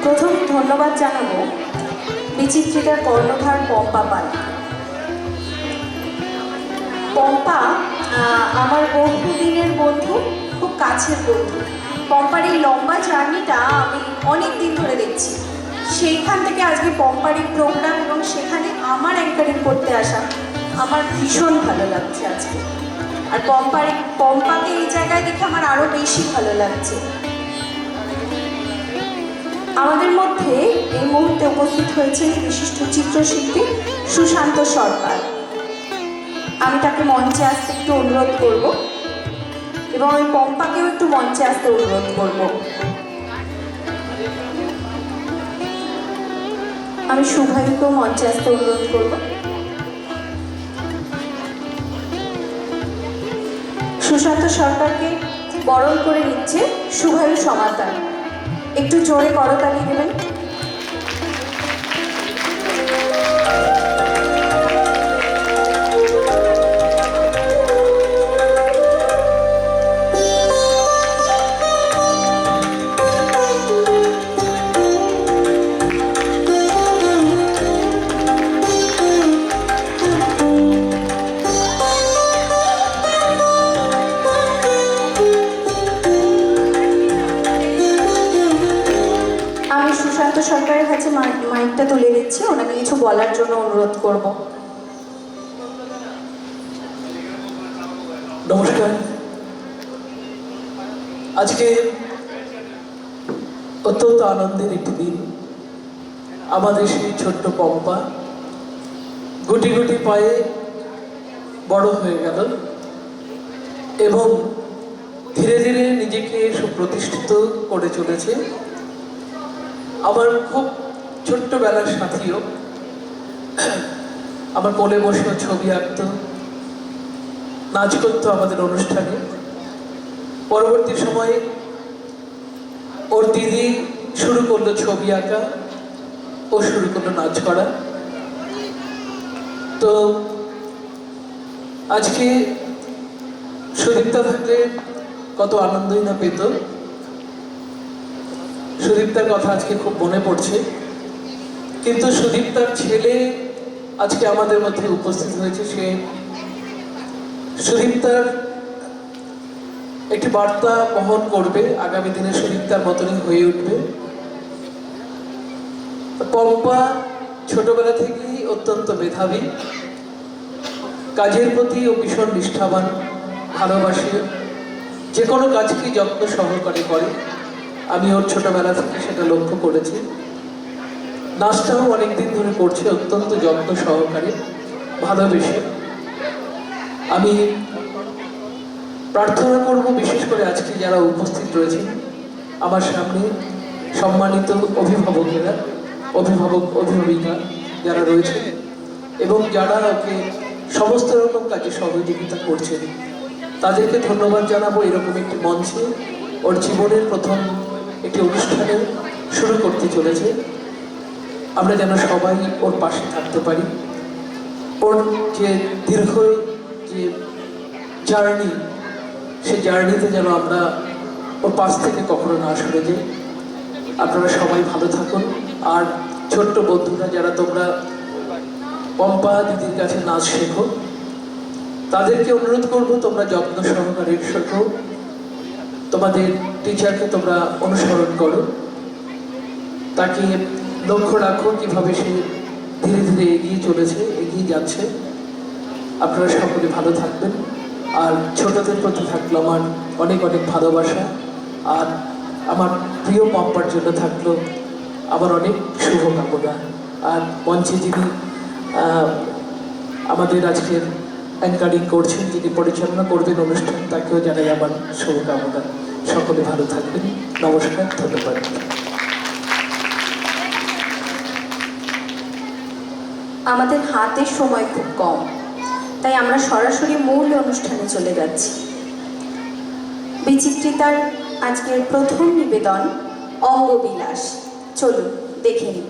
প্রথমে ধন্যবাদ জানাবো বিচিত্রিতার কর্ণধার পম্পা পাল। পম্পা আমার বহুদিনের বন্ধু, খুব কাছের বন্ধু। পম্পার এই লম্বা জার্নিটা আমি অনেক দিন ধরে দেখছি। সেইখান থেকে আজকে পম্পার এই প্রোগ্রাম এবং সেখানে আমার অ্যাঙ্কারিং করতে আসা আমার ভীষণ ভালো লাগছে আজকে। আর পম্পাকে এই জায়গায় দেখে আমার আরও বেশি ভালো লাগছে। আমাদের মধ্যে এই মুহূর্তে উপস্থিত হয়েছে বিশিষ্ট চিত্রশিল্পী সুশান্ত সরকার। আমি তাকে মঞ্চে আসতে একটু অনুরোধ করব এবং ওই পম্পাকেও একটু মঞ্চে আসতে অনুরোধ করব। আমি শুভায়ুকেও মঞ্চে আসতে অনুরোধ করব। সুশান্ত সরকারকে বরণ করে নিচ্ছে শুভায়ু সমাদার। একটু জোরে করতালি দেবেন। সুশান্ত সরকারের কাছে মাইকটা তুলে দিচ্ছি, ওনাকে কিছু বলার জন্য অনুরোধ করব। নমস্কার। আজকে অত্যন্ত আনন্দের একটি দিন। আমাদের সেই ছোট্ট পম্পা গুটি গুটি পায়ে বড় হয়ে গেল এবং ধীরে ধীরে নিজেকে সুপ্রতিষ্ঠিত করে চলেছে। আমার খুব ছোট্টবেলার সাথীও আমার কোলে বসে ছবি আঁকত, নাচ করতো আমাদের অনুষ্ঠানে। পরবর্তী সময়ে ওর দিদি শুরু করলো ছবি আঁকা, ও শুরু করলো নাচ করা। তো আজকে সুদীপ্তা থাকলে কত আনন্দই না পেত। সুদীপ্তার কথা আজকে খুব মনে পড়ছে, কিন্তু সুদীপ্তার ছেলে আজকে আমাদের মধ্যে উপস্থিত হয়েছে। সে সুদীপ্তার একটি বার্তা বহন করবে, আগামী দিনে সুদীপ্তার মতনই হয়ে উঠবে। পম্পা ছোটবেলা থেকেই অত্যন্ত মেধাবী, কাজের প্রতি ও ভীষণ নিষ্ঠাবান, ভালোবাসে, যে কোনো কাজকে যত্ন সহকারে করে। আমি ওর ছোটবেলা থেকে সেটা লক্ষ্য করেছি। নাচটাও অনেকদিন ধরে করছে অত্যন্ত যত্ন সহকারে, ভালোবেসে। আমি প্রার্থনা করব বিশেষ করে আজকে যারা উপস্থিত রয়েছেন আমার সামনে, সম্মানিত অভিভাবকেরা, অভিভাবিকা যারা রয়েছেন এবং যারা ওকে সমস্ত রকম কাজে সহযোগিতা করছেন, তাদেরকে ধন্যবাদ জানাবো। এরকম একটি মঞ্চে ওর জীবনের প্রথম একটি অনুষ্ঠানে শুরু করতে চলেছে। আমরা যেন সবাই ওর পাশে থাকতে পারি। ওর যে দীর্ঘ যে জার্নি, সেই জার্নিতে যেন আমরা ওর পাশ থেকে কখনো না সরে যাই। আপনারা সবাই ভালো থাকুন। আর ছোট্ট বন্ধুরা যারা তোমরা পম্পা দিদির কাছে নাচ শেখো, তাদেরকে অনুরোধ করবো তোমরা যত্ন সহকারে শেখো, তোমাদের টিচারকে তোমরা অনুসরণ করো, তাকে লক্ষ্য রাখো কিভাবে সে ধীরে ধীরে এগিয়ে চলেছে, এগিয়ে যাচ্ছে। আপনারা সকলে ভালো থাকবেন। আর ছোটদের প্রতি থাকলো আমার অনেক অনেক ভালোবাসা। আর আমার প্রিয় পম্পার জন্য থাকলো আমার অনেক শুভকামনা। আর মঞ্চে যিনি আমাদের আজকের অ্যাঙ্কারিং করছেন, যিনি পরিচালনা করবেন অনুষ্ঠান, তাকেও জানাই আমার শুভকামনা। সকলে ভালো থাকবেন। নমস্কার, ধন্যবাদ। আমাদের হাতে সময় খুব কম, তাই আমরা সরাসরি মূল অনুষ্ঠানে চলে যাচ্ছি। বিচিত্রিতার আজকের প্রথম নিবেদন অঙ্গবিলাস। চলুন দেখে নিই।